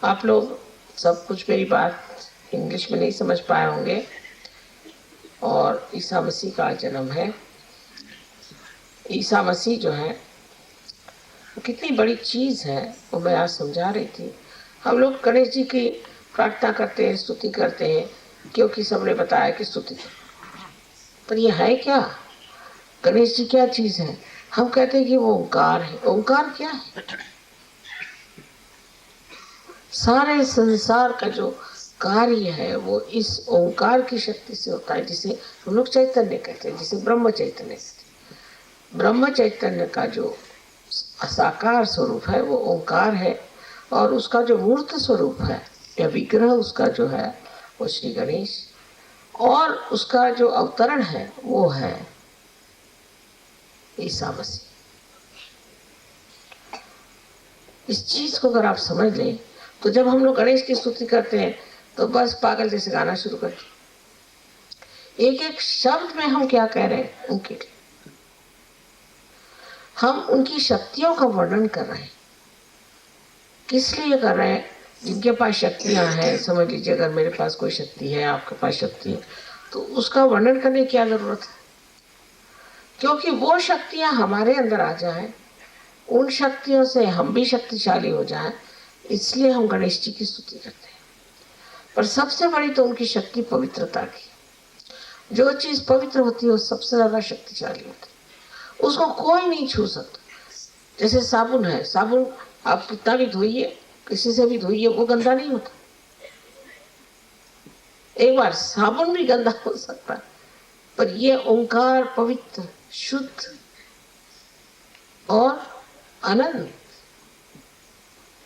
آپ لوگ سب کچھ میری بات انگلش میں نہیں سمجھ پائے ہوں گے، اور عیسیٰ مسیح کا جنم ہے۔ عیسیٰ مسیح جو ہے وہ کتنی بڑی چیز ہے، وہ میں آج سمجھا رہی تھی۔ ہم لوگ گنیش جی کی پرارتھنا کرتے ہیں، ستوتی کرتے ہیں، کیونکہ سب نے بتایا کہ ستوتی کرو، پر یہ ہے کیا؟ گنیش جی کیا چیز ہے؟ ہم کہتے ہیں کہ وہ اومکار ہے۔ اومکار کیا ہے؟ سارے سنسار کا جو کاریہ ہے وہ اس اومکار کی شکتی سے ہوتا ہے، جسے ہم لوگ چیتنیہ کہتے ہیں، جسے برہم چیتنیہ کہتے ہیں۔ برہم چیتنیہ کا جو ساکار سوروپ ہے وہ اومکار ہے، اور اس کا جو مورت سوروپ ہے یا وگرہ اس کا جو ہے وہ شری گنیش، اور اس کا جو اوترن ہے وہ ہے عیسیٰ مسیح۔ اس چیز کو اگر آپ سمجھ لیں تو جب ہم لوگ گنیش کی ستوتی کرتے ہیں تو بس پاگل جیسے گانا شروع کرتے ہیں۔ ایک ایک شبد میں ہم کیا کہہ رہے ہیں؟ ان کے لیے ہم ان کی شکتیوں کا ورنن کر رہے ہیں۔ کس لیے کر رہے ہیں؟ جن کے پاس شکتیاں ہیں، سمجھ لیجیے اگر میرے پاس کوئی شکتی ہے، آپ کے پاس شکتی ہے، تو اس کا ورنن کرنے کی کیا ضرورت ہے؟ کیونکہ وہ شکتیاں ہمارے اندر آ جائیں، ان شکتیوں سے ہم بھی شکتیشالی ہو جائیں، اس لیے ہم گنیش جی کی ستوتی کرتے ہیں۔ پر سب سے بڑی تو ان کی شکتی پوترتا کی۔ جو چیز پوتر ہوتی ہے وہ سب سے زیادہ شکتیشالی ہوتی ہے، اس کو کوئی نہیں چھو سکتا۔ جیسے صابن ہے، صابن آپ کتنا بھی دھوئیے، کسی سے بھی دھوئیے، وہ گندا نہیں ہوتا۔ ایک بار صابن بھی گندا ہو سکتا ہے، پر یہ اومکار پوتر، شدھ اور انند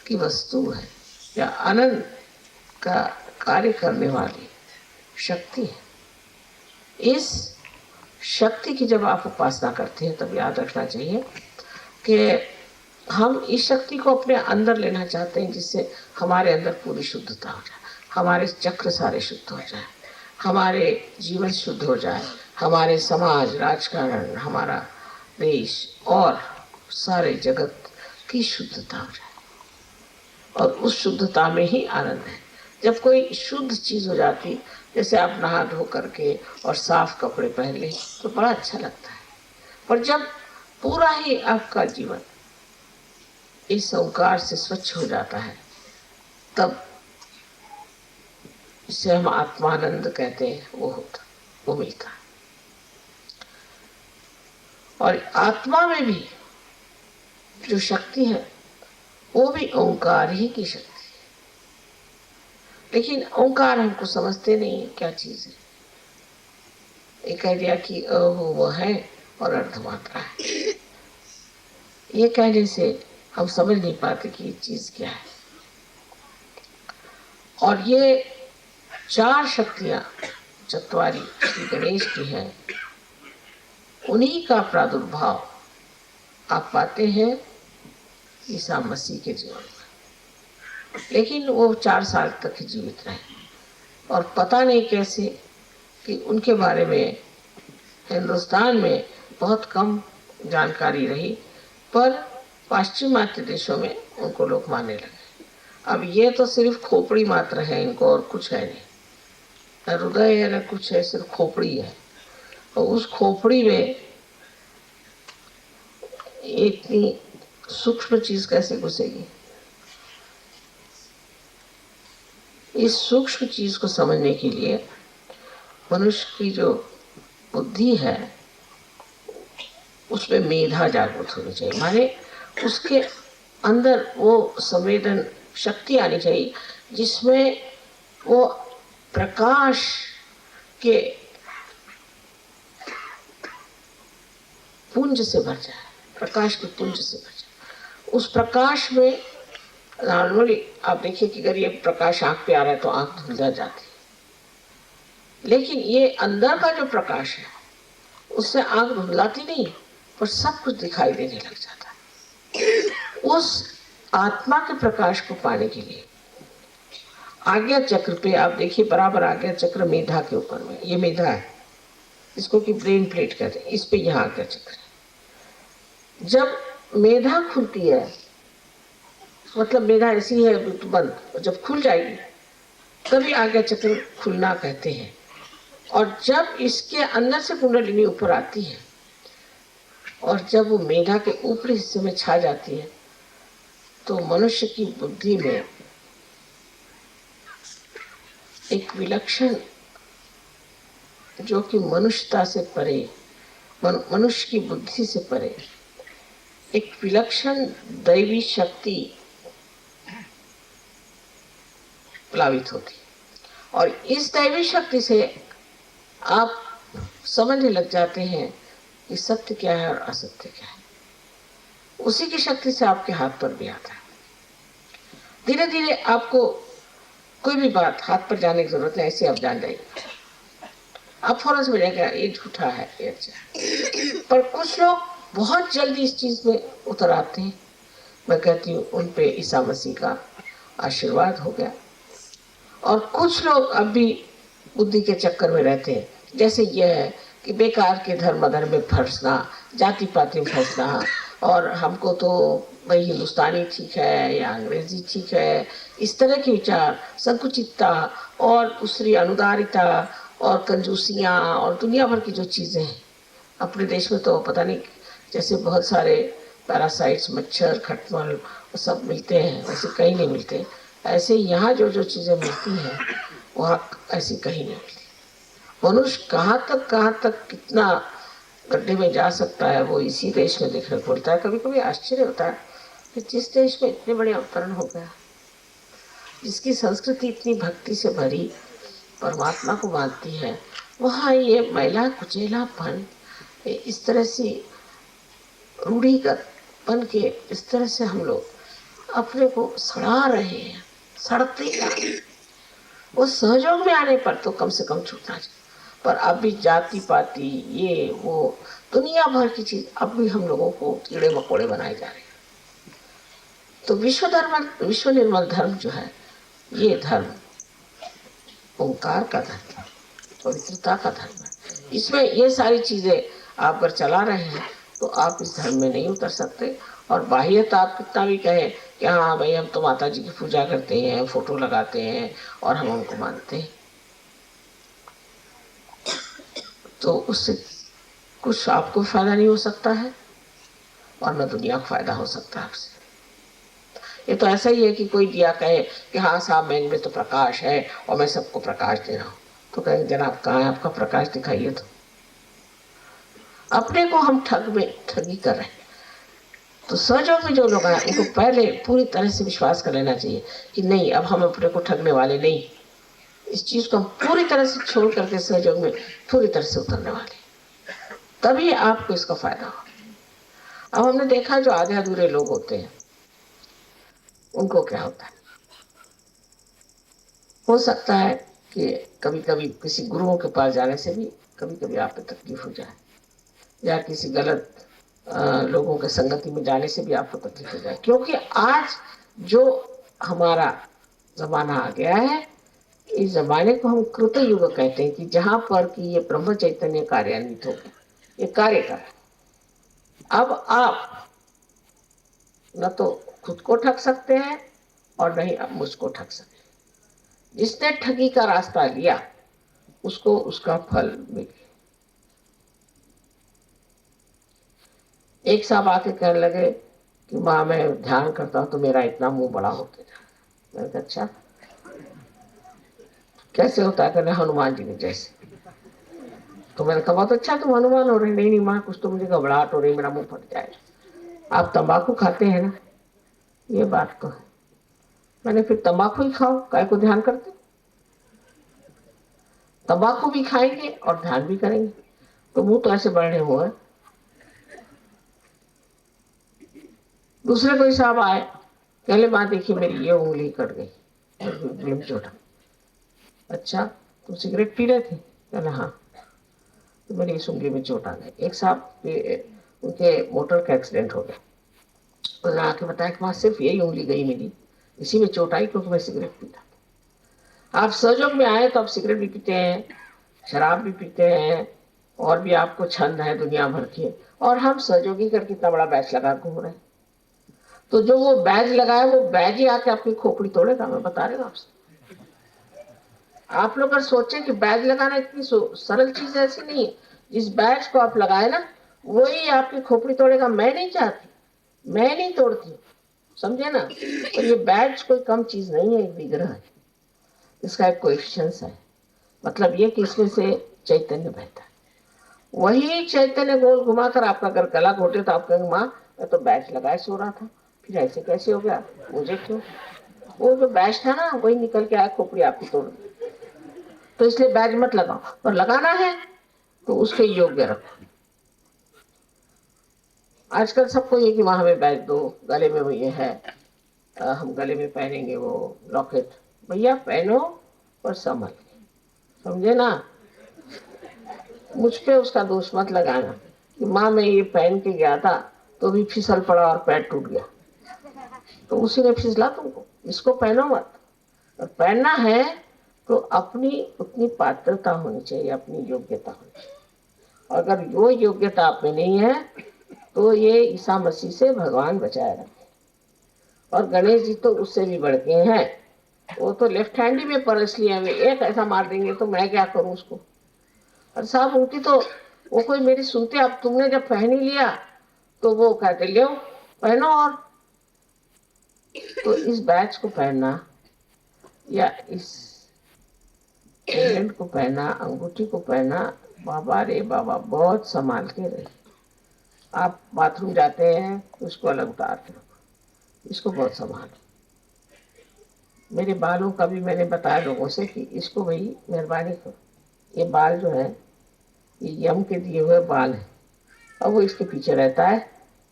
کی وستو ہے، یا انند کا کاریہ کرنے والی شکتی ہے۔ اس شکتی کی جب آپ اپاسنا کرتے ہیں تب یاد رکھنا چاہیے کہ ہم اس شکتی کو اپنے اندر لینا چاہتے ہیں، جس سے ہمارے اندر پوری شدھتا ہو جائے، ہمارے چکر سارے شدھ ہو جائیں، ہمارے جیون شدھ ہو جائے، ہمارے سماج، راجکارن، ہمارا دیش اور سارے جگت کی شدھتا ہو جائے، اور اس شدھتا میں ہی آنند ہے۔ جب کوئی شدھ چیز ہو جاتی، جیسے آپ نہا دھو کر کے اور صاف کپڑے پہن لیں تو بڑا اچھا لگتا ہے، پر جب پورا ہی آپ کا جیون اس اومکار سے سوچھ ہو جاتا ہے تب اسے ہم آتمانند کہتے ہیں، وہ ہوتا، وہ ملتا ہے۔ اور آتما میں بھی جو شکتی ہے وہ بھی اومکار ہی کی شکتی ہے، لیکن اومکار ہم کو سمجھتے نہیں ہیں کیا چیز ہے۔ یہ کہہ دیا کہ وہ ہے اور اردھ ماترا ہے، یہ کہنے سے ہم سمجھ نہیں پاتے کہ یہ چیز کیا ہے۔ اور یہ چار شکتیاں چتواری شری گنیش کی ہیں، انہی کا پرادربھاؤ آپ پاتے ہیں عیسیٰ مسیح کے جیون میں، لیکن وہ 4 سال تک ہی جیوت رہے، اور پتہ نہیں کیسے کہ ان کے بارے میں ہندوستان میں بہت کم جانکاری رہی، پر پاشچیماتی دیشوں میں ان کو لوگ ماننے لگے۔ اب یہ تو صرف کھوپڑی ماتر ہے، ان کو اور کچھ ہے نہیں، نہ ہردے ہے نہ کچھ ہے، صرف کھوپڑی ہے، اور اس کھوپڑی میں اتنی سوکشم چیز کیسے گھسے گی؟ اس سوکشم چیز کو سمجھنے کے لیے منشیہ کی جو بدھی ہے اس میں میدھا جاگرت ہونی چاہیے، مانے اس کے اندر وہ سنویدن شکتی آنی چاہیے جس میں وہ پرکاش کے پنج سے بھر جائے، پرکاش کے پنج سے بھر جائے۔ اس پرکاش میں نارملی آپ دیکھیے کہ اگر یہ پرکاش آنکھ پہ آ رہا ہے تو آنکھ دھل جاتی ہے، لیکن یہ اندر کا جو پرکاش ہے اس سے آنکھ دھندلاتی نہیں، پر سب کچھ دکھائی دینے لگ جاتا ہے۔ اس آتما کے پرکاش کو پانے کے لیے آگیا چکر پہ آپ دیکھیے، برابر آگیا چکر میدھا کے اوپر میں، یہ میدھا ہے، اس کو کہ برین پلیٹ کہتے ہیں، اس پہ یہاں آگیا چکر ہے۔ جب میدھا کھلتی ہے मतलब मेधा ऐसी है तो बंद, जब खुल जाएगी तभी आज्ञा चक्र खुलना कहते हैं। और जब इसके अंदर से कुंडलिनी ऊपर आती है और जब वो मेधा के ऊपरी हिस्से में छा जाती है तो मनुष्य की बुद्धि में एक विलक्षण, जो कि मनुष्यता से परे, मनुष्य की बुद्धि से परे एक विलक्षण दैवी शक्ति प्लावित होती। और इस दैवी शक्ति से आप समझने लग जाते हैं कि सत्य क्या है और असत्य क्या है। उसी की शक्ति से आपके हाथ पर भी आता है। धीरे धीरे आपको कोई भी बात हाथ पर जाने की जरूरत नहीं, ऐसे आप जान जाएंगे। आप फौरन समझ जाएंगे ये झूठा है, ये अच्छा है। पर कुछ लोग बहुत जल्दी इस चीज में उतर आते हैं। मैं कहती हूँ उन पे ईसा मसीह का आशीर्वाद हो गया। और कुछ लोग अब भी बुद्धि के चक्कर में रहते हैं, जैसे यह है कि बेकार के धर्म अधर्म में फंसना, जाति पाति में फंसना, और हमको तो भाई हिंदुस्तानी ठीक है या अंग्रेजी ठीक है, इस तरह के विचार, संकुचितता और दूसरी अनुदारिता और कंजूसियाँ और दुनिया भर की जो चीज़ें हैं। अपने देश में तो पता नहीं, जैसे बहुत सारे पैरासाइट्स, मच्छर, खटमल सब मिलते हैं, वैसे कहीं नहीं मिलते। ऐसे यहाँ जो जो चीज़ें मिलती हैं वहाँ ऐसी कहीं नहीं मिलती। मनुष्य कहाँ तक कितना गड्ढे में जा सकता है वो इसी देश में देखने को मिलता है। कभी कभी आश्चर्य होता है कि जिस देश में इतने बड़े अवतरण हो गया, जिसकी संस्कृति इतनी भक्ति से भरी, परमात्मा को मानती है, वहाँ ये मैला कुचेलापन, इस तरह से रूढ़िगत बन के इस तरह से हम लोग अपने को सड़ा रहे हैं, सड़ते जा रहे हैं। वो सहयोग में आने पर तो कम से कम छूटना चाहिए, पर अब भी जाति पाति ये वो दुनिया भर की चीज अब भी हम लोगों को कीड़े मकोड़े बनाए जा रहे हैं। तो विश्व निर्मल धर्म जो है, ये धर्म ओंकार का धर्म है, पवित्रता का धर्म है। इसमें ये सारी चीजें आप अगर चला रहे हैं तो आप इस धर्म में नहीं उतर सकते। और बाह्यता आप कितना भी कहें कि हाँ भाई हम तो माता जी की पूजा करते हैं, फोटो लगाते हैं और हम उनको मानते हैं, तो उससे कुछ आपको फायदा नहीं हो सकता है और न दुनिया को फायदा हो सकता है आपसे। ये तो ऐसा ही है कि कोई दिया कहे कि हाँ साहब मैं इनमें तो प्रकाश है और मैं सबको प्रकाश दे रहा हूँ, तो कहेंगे जनाब कहाँ है आपका प्रकाश, दिखाइए। तो अपने को हम ठगी कर रहे हैं। तो सहयोग में जो लोग आए उनको पहले पूरी तरह से विश्वास कर लेना चाहिए कि नहीं, अब हम अपने को ठगने वाले नहीं, इस चीज को हम पूरी तरह से छोड़ करके सहयोग में पूरी तरह से उतरने वाले, तभी आपको इसका फायदा हो। अब हमने देखा जो आधे अधूरे लोग होते हैं उनको क्या होता है, हो सकता है कि कभी कभी किसी गुरुओं के पास जाने से भी कभी कभी आप पे तकलीफ हो जाए, या किसी गलत लोगों के संगति में जाने से भी आपको तकलीफ हो जाए। क्योंकि आज जो हमारा जमाना आ गया है, इस जमाने को हम कृत युग कहते हैं, कि जहां पर कि ये ब्रह्म चैतन्य कार्यान्वित हो गया, ये कार्य कर। अब आप न तो खुद को ठग सकते हैं और नहीं अब मुझको ठग सकते। जिसने ठगी का रास्ता लिया उसको उसका फल मिल गया। एक साहब आके कहने लगे कि माँ मैं ध्यान करता हूँ तो मेरा इतना मुंह बड़ा होते जा। मैंने कहा अच्छा कैसे होता है? कहने हनुमान जी के जैसे। तो मैंने कहा बहुत अच्छा तुम हनुमान हो रहे। नहीं नहीं माँ कुछ तो मुझे घबराहट हो रही, मेरा मुंह फट जाएगा। आप तंबाकू खाते हैं ना? ये बात तो है। मैंने फिर तंबाकू ही खाओ, काय को ध्यान करते? तंबाकू भी खाएंगे और ध्यान भी करेंगे तो मुंह तो ऐसे बढ़ने हुए। दूसरे कोई साहब आए, पहले माँ देखिए मेरी ये उंगली कट गई, चोटा। अच्छा तुम सिगरेट पी रहे थे? कहना हाँ, तो मेरी इस उंगली में चोट आ गई। एक साहब उनके मोटर का एक्सीडेंट हो गया, उन्होंने आके बताया कि वहां सिर्फ यही उंगली गई मेरी, इसी में चोट आई क्योंकि मैं सिगरेट पीता था। आप सहयोग में आए तो आप सिगरेट भी पीते हैं, शराब भी पीते हैं, और भी आपको छंद है दुनिया भर के, और हम सहयोगी करके इतना बड़ा बैच लगा घूम रहे हैं। تو جو وہ بیج لگائے وہ بیج ہی آ کے آپ کی کھوپڑی توڑے گا. میں بتا رہی ہوں آپ سے. آپ لوگ اگر سوچیں کہ بیج لگانا اتنی سرل چیز ایسی نہیں ہے. جس بیج کو آپ لگائے نا وہی آپ کی کھوپڑی توڑے گا. میں نہیں چاہتی, میں نہیں توڑتی, سمجھے نا. اور یہ بیج کوئی کم چیز نہیں ہے, ایک وگرہ ہے. اس کا ایک کوئفیشنس ہے. مطلب یہ کہ اس میں سے چیتنیہ بہتا ہے. وہی چیتنیہ گول گھما کر آپ کا اگر گلا گھوٹے تو آپ کہیں گے ماں میں تو بیج لگائے سو رہا تھا, پھر ایسے کیسے ہو گیا, مجھے کیوں. وہ جو بیج تھا نا وہی نکل کے آیا کھوپڑی آپ کی توڑ دی. تو اس لیے بیج مت لگاؤ, اور لگانا ہے تو اس کے یوگیہ رکھو. آج کل سب کو یہ کہ وہاں ہمیں بیج دو, گلے میں وہ یہ ہے, ہم گلے میں پہنیں گے وہ لاکٹ. بھیا پہنو اور سنبھل کے, سمجھے نا. مجھ پہ اس کا دوش مت لگانا کہ ماں میں یہ پہن کے گیا تھا تو بھی پھسل پڑا اور پیر ٹوٹ گیا. تو اسی نے پھسلا تم کو. اس کو پہنو مت. اور پہننا ہے تو اپنی اتنی پاترتا ہونی چاہیے, اپنی یوگیتا ہونی چاہیے. اگر وہ یوگیتا آپ میں نہیں ہے تو یہ عیسیٰ مسیح سے بھگوان بچائے رکھے. اور گنیش جی تو اس سے بھی بڑھ کے ہیں. وہ تو لیفٹ ہینڈ ہی میں پرس لیے ہوئے, ایک ایسا مار دیں گے تو میں کیا کروں اس کو. اور صاحب ان کی تو وہ کوئی میری سنتے, اب تم نے جب پہن ہی لیا تو وہ کہتے لو پہنو. اور تو اس بیج کو پہننا یا اس پینڈنٹ کو پہنا, انگوٹھی کو پہنا, بابا رے بابا بہت سنبھال کے رہے. آپ باتھ روم جاتے ہیں تو اس کو الگ اتار کے رکھو, اس کو بہت سنبھالو. میرے بالوں کا بھی میں نے بتایا لوگوں سے کہ اس کو بھائی مہربانی کرو, یہ بال جو ہے یہ یم کے دیے ہوئے بال ہیں, اور وہ اس کے پیچھے رہتا ہے.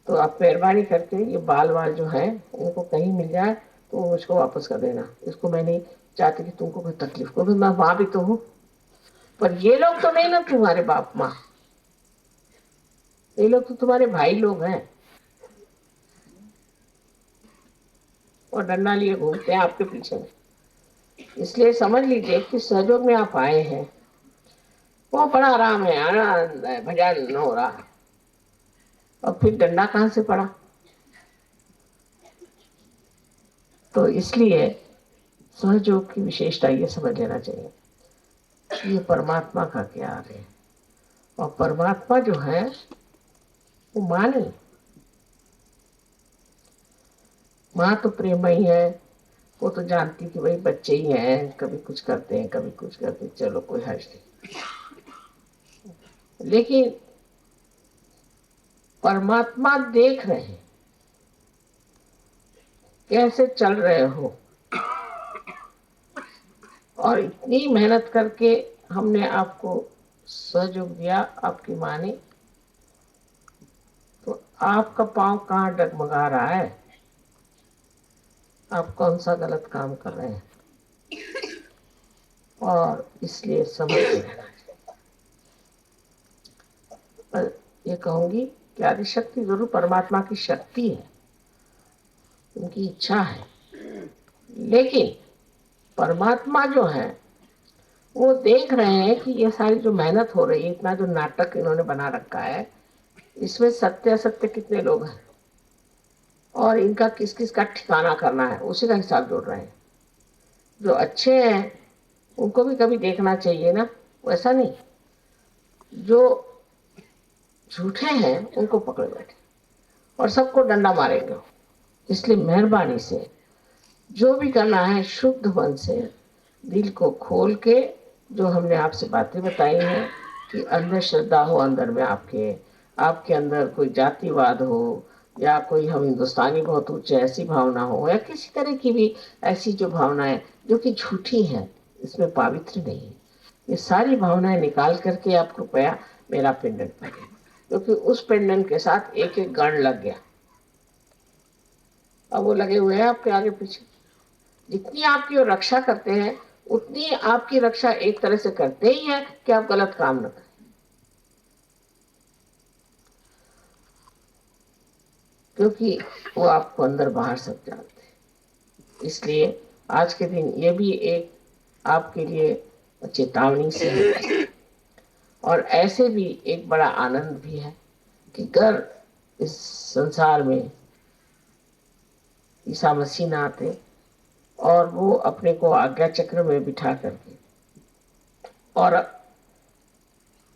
تو آپ مہربانی کر کے یہ بال جو ہیں ان کو کہیں مل جائے تو وہ مجھ کو واپس کر دینا. اس کو میں نہیں چاہتی کہ تم کو کوئی تکلیف ہو, میں ماں بھی تو ہوں. پر یہ لوگ تو نہیں نا تمہارے باپ ماں, یہ لوگ تو تمہارے بھائی لوگ ہیں. اور ڈنڈا لیے گھومتے ہیں آپ کے پیچھے میں. اس لیے سمجھ لیجیے کہ سہجوگ میں آپ آئے ہیں وہ بڑا آرام ہے, آنند ہے, بھجن ہو رہا ہے. اور پھر ڈنڈا کہاں سے پڑا. تو اس لیے سہجوگ کی وشیشتا یہ سمجھ لینا چاہیے یہ پرماتما کا کیا ہے. اور پرماتما جو ہے وہ ماں نہیں, ماں تو پریم ہی ہے. وہ تو جانتی کہ بھائی بچے ہی ہیں, کبھی کچھ کرتے ہیں کبھی کچھ کرتے ہیں, چلو کوئی حرج نہیں. لیکن پرماتما دیکھ رہے ہیں کیسے چل رہے ہو. اور اتنی محنت کر کے ہم نے آپ کو سہجوگ دیا آپ کی ماں نے, تو آپ کا پاؤں کہاں ڈگمگا رہا ہے, آپ کون سا غلط کام کر رہے ہیں. اور اس لیے سمجھ کے رہنا چاہیے. پر یہ کہوں گی کہ آدی شکتی ضرور پرماتما کی شکتی ہے, ان کی اچھا ہے. لیکن پرماتما جو ہے وہ دیکھ رہے ہیں کہ یہ ساری جو محنت ہو رہی ہے, اتنا جو ناٹک انہوں نے بنا رکھا ہے, اس میں ستیہ استے کتنے لوگ ہیں اور ان کا کس کس کا ٹھکانہ کرنا ہے اسی کا حساب جوڑ رہے ہیں. جو اچھے ہیں ان کو بھی کبھی دیکھنا چاہیے نا, ویسا نہیں. جو جھوٹے ہیں ان کو پکڑ بیٹھے اور سب کو ڈنڈا ماریں گے. اس لیے مہربانی سے جو بھی کرنا ہے شدھ من سے, دل کو کھول کے, جو ہم نے آپ سے باتیں بتائی ہیں کہ اندر شردھا ہو, اندر میں آپ کے اندر کوئی جاتی واد ہو, یا کوئی ہم ہندوستانی بہت اونچے ایسی بھاونا ہو, یا کسی طرح کی بھی ایسی جو بھاونا ہے جو کہ جھوٹی ہے, اس میں پاوتر نہیں ہے. یہ ساری بھاونائیں نکال کر کے آپ کرپیا میرا پنڈن پہنیں, کیونکہ اس پنڈن کے ساتھ ایک ایک گڑ لگ گیا. اب وہ لگے ہوئے ہیں آپ کے آگے پیچھے. جتنی آپ کی رکشا کرتے ہیں اتنی آپ کی رکشا ایک طرح سے کرتے ہی ہے کہ آپ غلط کام نہ کریں. کیونکہ وہ آپ کو اندر باہر سب جانتے ہیں. اس لیے آج کے دن یہ بھی ایک آپ کے لیے چیتاونی سے ہے, اور ایسے بھی ایک بڑا آنند بھی ہے کہ گر اس سنسار میں ईसा मसीह न आते और वो अपने को आज्ञा चक्र में बिठा करके और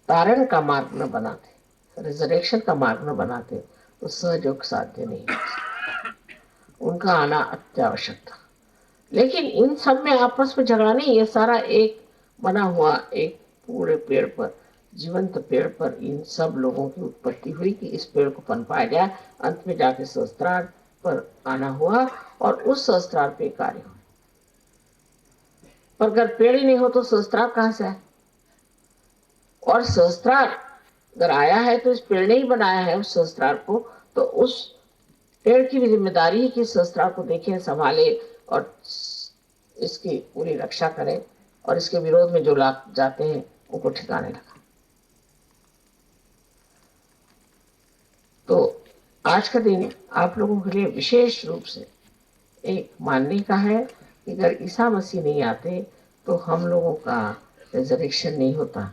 तारण का मार्ग न बनाते, रिजरेक्शन का मार्ग न बनाते, तो सहयोग साध्य नहीं है। उनका आना अत्यावश्यक था। लेकिन इन सब में आपस में झगड़ा नहीं, ये सारा एक बना हुआ एक पूरे पेड़ पर, जीवंत पेड़ पर इन सब लोगों की उत्पत्ति हुई कि इस पेड़ को पनपाया जाए। अंत में जाके सहस्त्रार पर आना हुआ और उस सहस्त्रार पे कार्य हुआ। पर अगर पेड़ ही नहीं हो तो सहस्त्रार कहां से आए? और सहस्त्रार अगर आया है तो इस पेड़ ने ही बनाया है उस सहस्त्रार को, तो उस पेड़ की भी जिम्मेदारी है कि सहस्त्रार को देखे, संभाले और इसकी पूरी रक्षा करें, और इसके विरोध में जो लोग जाते हैं उनको ठिकाने लगा। तो आज का दिन आप लोगों के लिए विशेष रूप से एक मानने का है कि अगर ईसा मसीह नहीं आते तो हम लोगों का रिजरेक्शन नहीं होता।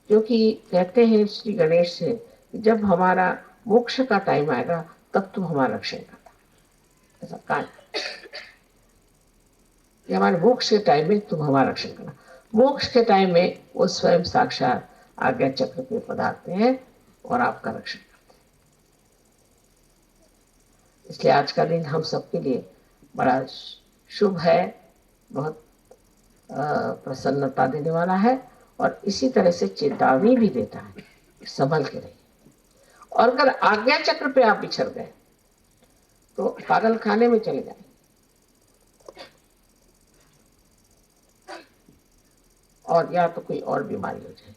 क्योंकि कहते हैं श्री गणेश से कि जब हमारा मोक्ष का टाइम आएगा तब तुम हमारा रक्षण करना। ऐसा कहा कि हमारे मोक्ष के टाइम में तुम हमारा रक्षण करना। मोक्ष के टाइम में वो स्वयं साक्षात आज्ञा चक्र पे पधारते हैं और आपका रक्षण करते हैं। इसलिए आज का दिन हम सबके लिए बड़ा शुभ है, बहुत प्रसन्नता देने वाला है, और इसी तरह से चेतावनी भी देता है, संभल के रहिए। और अगर आज्ञा चक्र पे आप बिछड़ गए तो पागल खाने में चले जाए, और या तो कोई और बीमारी हो जाए।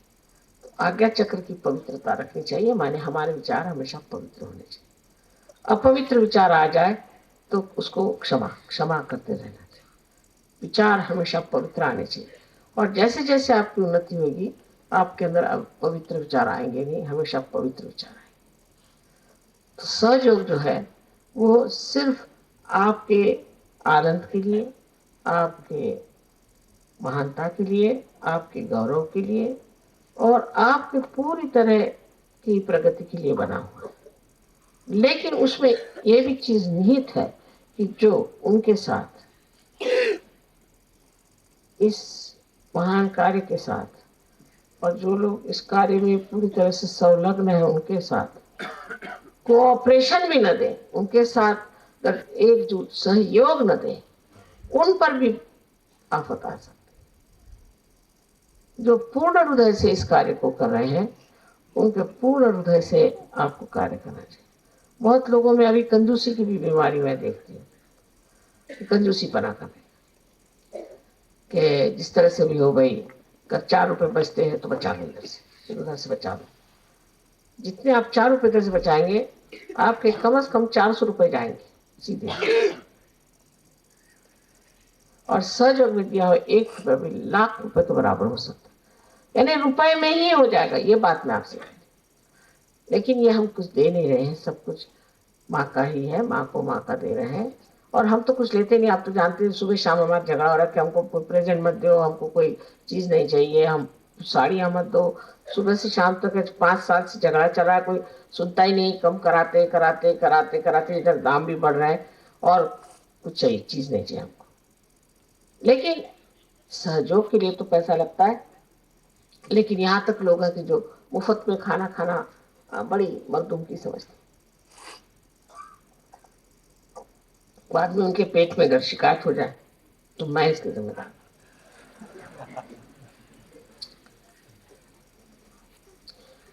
तो आज्ञा चक्र की पवित्रता रखनी चाहिए, माने हमारे विचार हमेशा पवित्र होने चाहिए। अपवित्र विचार आ जाए तो उसको क्षमा करते रहना चाहिए। विचार हमेशा पवित्र आने चाहिए, और जैसे जैसे आपकी उन्नति होगी आपके अंदर अब पवित्र विचार आएंगे नहीं, हमेशा पवित्र विचार आएंगे। तो सहयोग जो है वो सिर्फ आपके आनंद के लिए, आपके महानता के लिए, आपके गौरव के लिए और आपके पूरी तरह की प्रगति के लिए बना हुआ है। लेकिन उसमें यह भी चीज निहित है कि जो उनके साथ इस महान कार्य के साथ और जो लोग इस कार्य में पूरी तरह से संलग्न है उनके साथ कोऑपरेशन भी न दें, उनके साथ अगर एकजुट सहयोग न दें, उन पर भी आफत आ सकती है। जो पूर्ण हृदय से इस कार्य को कर रहे हैं उनके पूर्ण हृदय से आपको कार्य करना चाहिए। बहुत लोगों में अभी कंजूसी की भी बीमारी मैं देखती हूँ, कंजूसी पना करने कि जिस तरह से भी हो भाई, अगर 4 रुपए बचते हैं तो बचा लो, इधर से उधर से बचा लो। जितने आप 4 रुपए इधर से बचाएंगे आपके कम से कम 400 रुपए जाएंगे सीधे। और सहयोग में दिया हुआ 1 रुपए भी लाख रुपए के बराबर हो सकता है, यानी रुपए में ही हो जाएगा, ये बात मैं आपसे कह। लेकिन ये हम कुछ दे नहीं रहे हैं, सब कुछ माँ का ही है, माँ को माँ का दे रहे हैं, और हम तो कुछ लेते नहीं। आप तो जानते हैं सुबह शाम हमारा झगड़ा हो रहा है कि हमको कोई प्रेजेंट मत दो, हमको कोई चीज नहीं चाहिए, हम साड़ियाँ मत दो। सुबह से शाम तक 5 साल से झगड़ा चल रहा है, कोई सुनता ही नहीं। कम कराते कराते कराते कराते इधर दाम भी बढ़ रहे हैं और कुछ चाहिए चीज नहीं चाहिए हमको। लेकिन सहयोग के लिए तो पैसा लगता है। लेकिन यहाँ तक लोग हैं कि जो मुफ्त में खाना खाना बड़ी मखदूम की समझते, बाद में उनके पेट में अगर शिकायत हो जाए तो मैं इसके जिम्मेदार।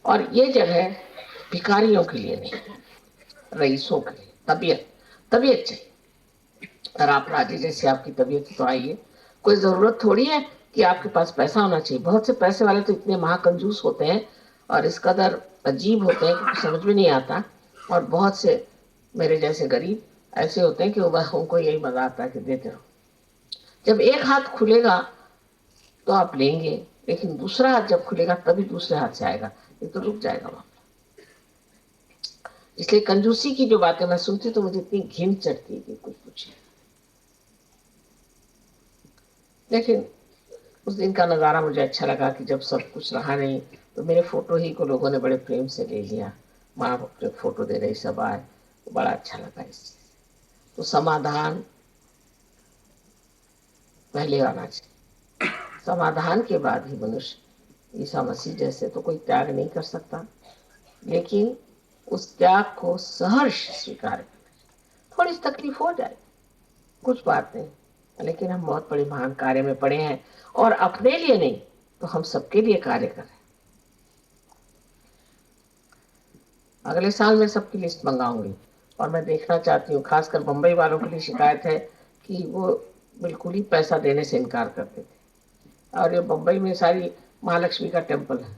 और ये जगह भिखारियों के लिए नहीं, रईसों के लिए। तबीयत तबीयत चाहिए। अगर आप राजे जैसे आपकी तबीयत तो आइए, कोई जरूरत थोड़ी है कि आपके पास पैसा होना चाहिए। बहुत से पैसे वाले तो इतने महाकंजूस होते हैं और इस कदर अजीब होते हैं कि समझ में नहीं आता। और बहुत से मेरे जैसे गरीब ऐसे होते हैं कि उनको यही मजा आता है कि देते रहो। जब एक हाथ खुलेगा तो आप लेंगे, लेकिन दूसरा हाथ जब खुलेगा तभी दूसरे हाथ से आएगा, ये तो रुक जाएगा वहां। इसलिए कंजूसी की जो बातें मैं सुनती तो मुझे इतनी घिन चढ़ती है कि कुछ पूछे। लेकिन उस दिन का नज़ारा मुझे अच्छा लगा कि जब सब कुछ रहा नहीं तो मेरे फोटो ही को लोगों ने बड़े प्रेम से ले लिया। माँ अपने फोटो दे रही, सब आए, तो बड़ा अच्छा लगा इस चीज। तो समाधान पहले आना चाहिए। समाधान के बाद ही मनुष्य ईसा मसीह जैसे तो कोई त्याग नहीं कर सकता, लेकिन उस त्याग को सहर्ष स्वीकार करना। थोड़ी सी तकलीफ हो जाए, कुछ बात नहीं, लेकिन हम बहुत बड़े महान कार्य में पड़े हैं, और अपने लिए नहीं तो हम सबके लिए कार्य कर रहे हैं। अगले साल मैं सबकी लिस्ट मंगाऊंगी, और मैं देखना चाहती हूँ, खासकर बम्बई वालों के लिए शिकायत है कि वो बिल्कुल ही पैसा देने से इनकार करते थे। और ये बम्बई में सारी महालक्ष्मी का टेम्पल है,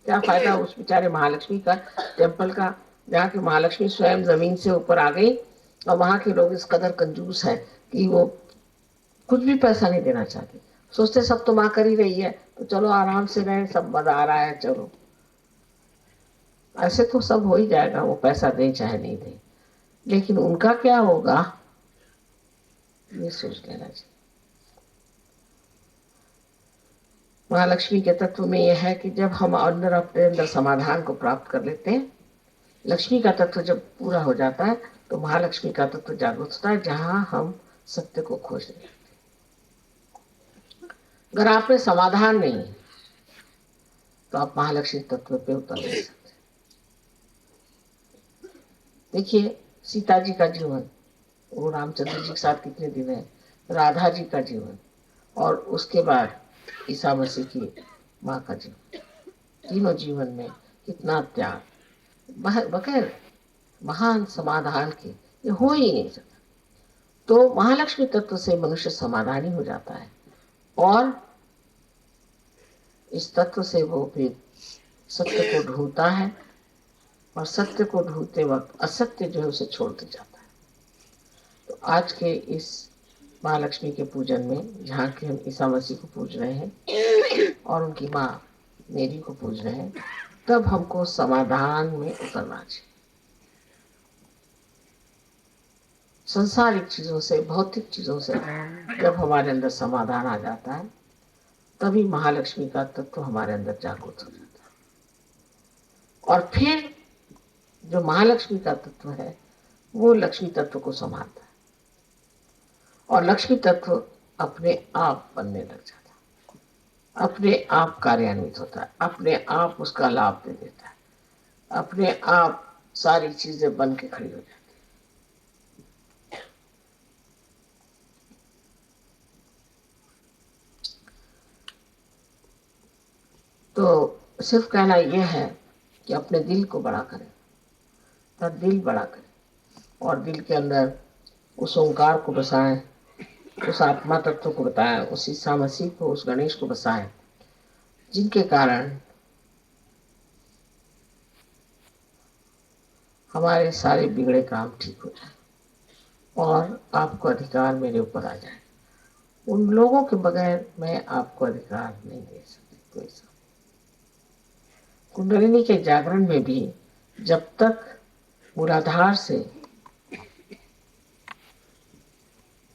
क्या फायदा उस बेचारे महालक्ष्मी का टेम्पल का, जहाँ की महालक्ष्मी स्वयं जमीन से ऊपर आ गई, और वहाँ के लोग इस कदर कंजूस है कि वो कुछ भी पैसा नहीं देना चाहते। सोचते सब तो माँ कर ही रही है, तो चलो आराम से रहे, सब मजा आ रहा है, चलो। ऐसे तो सब हो ही जाएगा, वो पैसा दे चाहे नहीं दे, लेकिन उनका क्या होगा ये सोच लेना चाहिए। महालक्ष्मी के तत्व में यह है कि जब हम अंदर अपने अंदर समाधान को प्राप्त कर लेते हैं, लक्ष्मी का तत्व जब पूरा हो जाता है, तो महालक्ष्मी का तत्व जागृत होता है, जहां हम सत्य को खोजने लगते हैं। अगर आप में समाधान नहीं है तो आप महालक्ष्मी तत्व पे उतर नहीं सकते। देखिए सीता जी का जीवन, वो रामचंद्र जी के साथ कितने दिन है, राधा जी का जीवन, और उसके बाद ईसा मसीह की माँ का जीवन, तीनों जीवन में कितना त्याग, बगैर महान समाधान के ये हो ही नहीं सकता। तो महालक्ष्मी तत्व से मनुष्य समाधानी हो जाता है, और इस तत्व से वो फिर सत्य को ढूंढता है, और सत्य को ढूंढते वक्त असत्य जो है उसे छोड़ते जाता है। तो आज के इस महालक्ष्मी के पूजन में, जहाँ के हम ईसा मसीह को पूज रहे हैं और उनकी माँ मेरी को पूज रहे हैं, तब हमको समाधान में उतरना चाहिए। संसारिक चीजों से, भौतिक चीजों से जब हमारे अंदर समाधान आ जाता है, तभी महालक्ष्मी का तत्व हमारे अंदर जागृत हो जाता है, और फिर जो महालक्ष्मी का तत्व है वो लक्ष्मी तत्व को संभालता है, और लक्ष्मी तत्व अपने आप बनने लग जाता है, अपने आप कार्यान्वित होता है, अपने आप उसका लाभ दे देता है, अपने आप सारी चीजें बन के खड़ी हो जाती है। तो सिर्फ कहना यह है कि अपने दिल को बड़ा करें, तो दिल बड़ा करें, और दिल के अंदर उस ओंकार को बसाएं, उस आत्मा तत्व को बताएं, उस ईसा मसीह को, उस गणेश को बसाएं, जिनके कारण हमारे सारे बिगड़े काम ठीक हो जाए, और आपको अधिकार मेरे ऊपर आ जाए। उन लोगों के बगैर मैं आपको अधिकार नहीं दे सकती कोई सा। कुंडलिनी के जागरण में भी जब तक मूलाधार से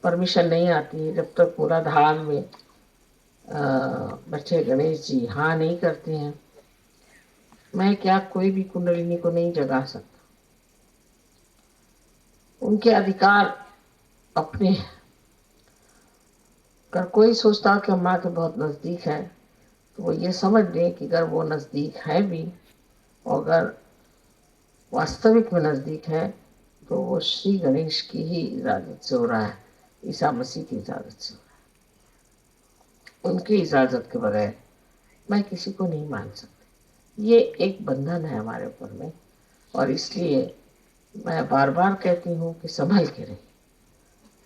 परमिशन नहीं आती है, जब तक मूलाधार में बच्चे गणेश जी हाँ नहीं करते हैं, मैं क्या कोई भी कुंडलिनी को नहीं जगा सकता। उनके अधिकार अपने, अगर कोई सोचता कि माँ के बहुत नजदीक है, तो वो ये समझ ले कि अगर वो नजदीक है भी, और अगर वास्तविक में नजदीक है, तो वो श्री गणेश की ही इजाजत से हो रहा है, ईसा मसीह की इजाजत से हो रहा है। उनकी इजाजत के बगैर मैं किसी को नहीं मान सकती। ये एक बंधन है हमारे ऊपर में, और इसलिए मैं बार बार कहती हूँ कि संभल के रहिए,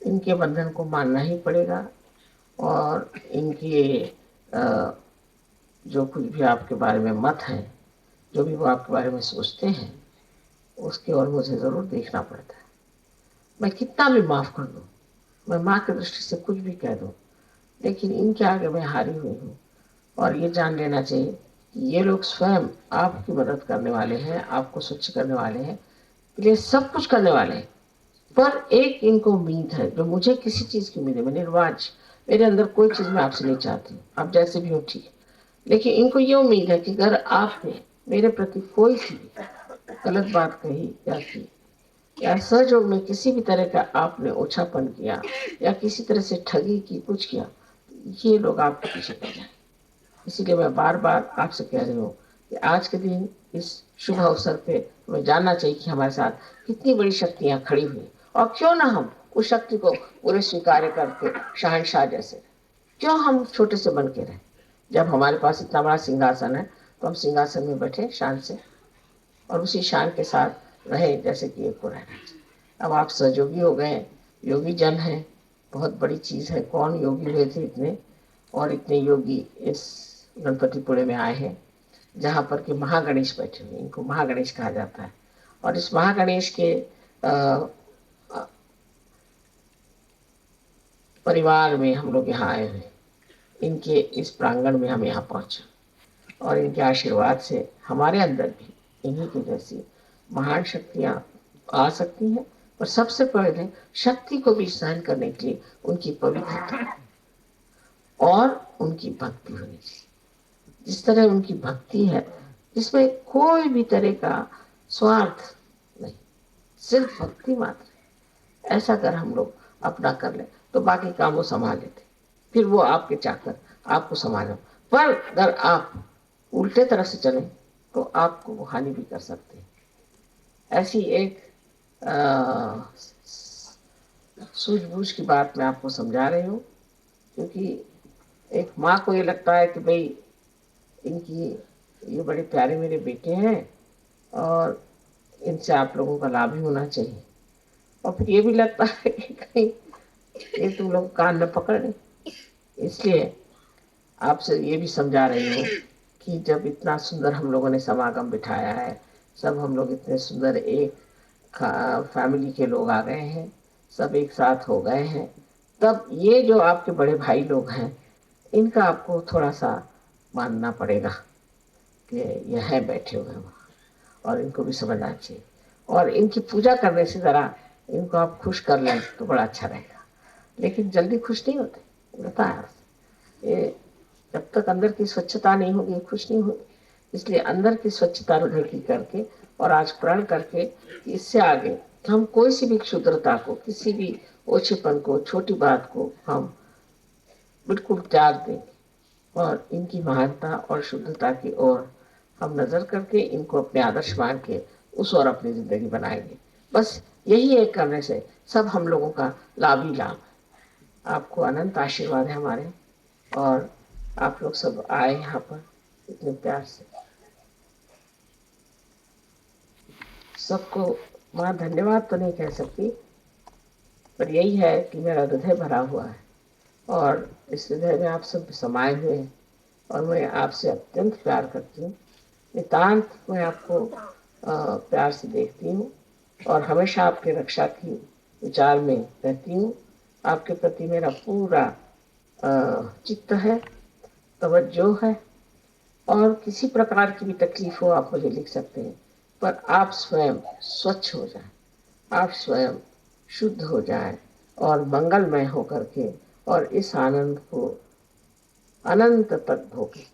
इनके बंधन को मानना ही पड़ेगा, और इनकी जो कुछ भी आपके बारे में मत है, जो भी वो आपके बारे में सोचते हैं, उसकी ओर मुझे ज़रूर देखना पड़ता है। मैं कितना भी माफ़ कर दूँ, मैं माँ की दृष्टि से कुछ भी कह दूँ, लेकिन इनके आगे मैं हारी हुई हूँ। और ये जान लेना चाहिए कि ये लोग स्वयं आपकी मदद करने वाले हैं, आपको स्वच्छ करने वाले हैं, ये सब कुछ करने वाले हैं, पर एक इनको उम्मीद है, जो मुझे किसी चीज़ की उम्मीद है। मैं निर्वाज, मेरे अंदर कोई चीज़ मैं आपसे नहीं चाहती, आप जैसे भी हो ठीक है, लेकिन इनको ये उम्मीद है कि अगर आपने मेरे प्रति कोई सी गलत बात कही या की, या सहयोग में किसी भी तरह का आपने ओछापन किया या किसी तरह से ठगी की, कुछ किया, ये लोग आपके पीछे पड़ जाएंगे। इसीलिए मैं बार बार आपसे कह रही हूँ कि आज के दिन इस शुभ अवसर पे हमें जानना चाहिए कि हमारे साथ कितनी बड़ी शक्तियां खड़ी हुई, और क्यों ना हम उस शक्ति को पूरे स्वीकार करके शहंशाह जैसे, क्यों हम छोटे से बन के रहे। जब हमारे पास इतना बड़ा सिंहासन है तो हम सिंहासन में बैठे शान से, और उसी शान के साथ रहे जैसे कि एक को रहना चाहिए। अब आप सहयोगी हो गए, योगी जन हैं, बहुत बड़ी चीज़ है। कौन योगी हुए थे इतने, और इतने योगी इस गणपतिपुरे में आए हैं, जहाँ पर कि महागणेश बैठे हुए, इनको महागणेश कहा जाता है। और इस महागणेश के परिवार में हम लोग यहाँ आए हुए, इनके इस प्रांगण में हम यहाँ पहुँचे, और इनके आशीर्वाद से हमारे अंदर भी इन्हीं की जैसी महान शक्तियाँ आ सकती हैं। पर सबसे पहले शक्ति को भी सहन करने के लिए उनकी पवित्रता और उनकी भक्ति होनी चाहिए। जिस तरह उनकी भक्ति है, जिसमें कोई भी तरह का स्वार्थ नहीं, सिर्फ भक्ति मात्र है, ऐसा अगर हम लोग अपना कर ले तो बाकी काम वो संभाल लेते, फिर वो आपके चाकर आपको संभालो। पर अगर आप उल्टे तरफ से चलें तो आपको वो हानि भी कर सकते हैं। ऐसी एक सूझबूझ की बात मैं आपको समझा रही हूँ, क्योंकि एक माँ को ये लगता है कि भाई इनकी ये बड़े प्यारे मेरे बेटे हैं और इनसे आप लोगों का लाभ ही होना चाहिए, और फिर ये भी लगता है कि कहीं ये तुम लोग कान न पकड़ लें। इसलिए आपसे ये भी समझा रही हूँ कि जब इतना सुंदर हम लोगों ने समागम बिठाया है, सब हम लोग इतने सुंदर एक फैमिली के लोग आ गए हैं, सब एक साथ हो गए हैं, तब ये जो आपके बड़े भाई लोग हैं, इनका आपको थोड़ा सा मानना पड़ेगा कि ये हैं बैठे हुए वहाँ, और इनको भी समझना चाहिए। और इनकी पूजा करने से ज़रा इनको आप खुश कर लें तो बड़ा अच्छा रहेगा। लेकिन जल्दी खुश नहीं होते, बता है ये, जब तक अंदर की स्वच्छता नहीं होगी खुश नहीं होगी। इसलिए अंदर की स्वच्छता हृदय की करके और आज प्रण करके कि इससे आगे हम कोई सी भी क्षुद्रता को, किसी भी ओछेपन को, छोटी बात को हम बिल्कुल त्याग दें, और इनकी महानता और शुद्धता की ओर हम नजर करके इनको अपने आदर्श मान के उस ओर अपनी जिंदगी बनाएंगे। बस यही एक करने से सब हम लोगों का लाभ ही लाभ है। आपको अनंत आशीर्वाद है हमारे, और आप लोग सब आए यहाँ पर इतने प्यार से, सबको माँ धन्यवाद तो नहीं कह सकती, पर यही है कि मेरा हृदय भरा हुआ है और इस हृदय में आप सब समाये हुए हैं, और मैं आपसे अत्यंत प्यार करती हूँ। नितांत मैं आपको प्यार से देखती हूँ और हमेशा आपके रक्षा की विचार में रहती हूँ। आपके प्रति मेरा पूरा चित्त है, तवज्जो है, और किसी प्रकार की भी तकलीफ हो आप मुझे लिख सकते हैं, पर आप स्वयं स्वच्छ हो जाएं, आप स्वयं शुद्ध हो जाएं और मंगलमय होकर के, और इस आनंद को अनंत तक भोगें।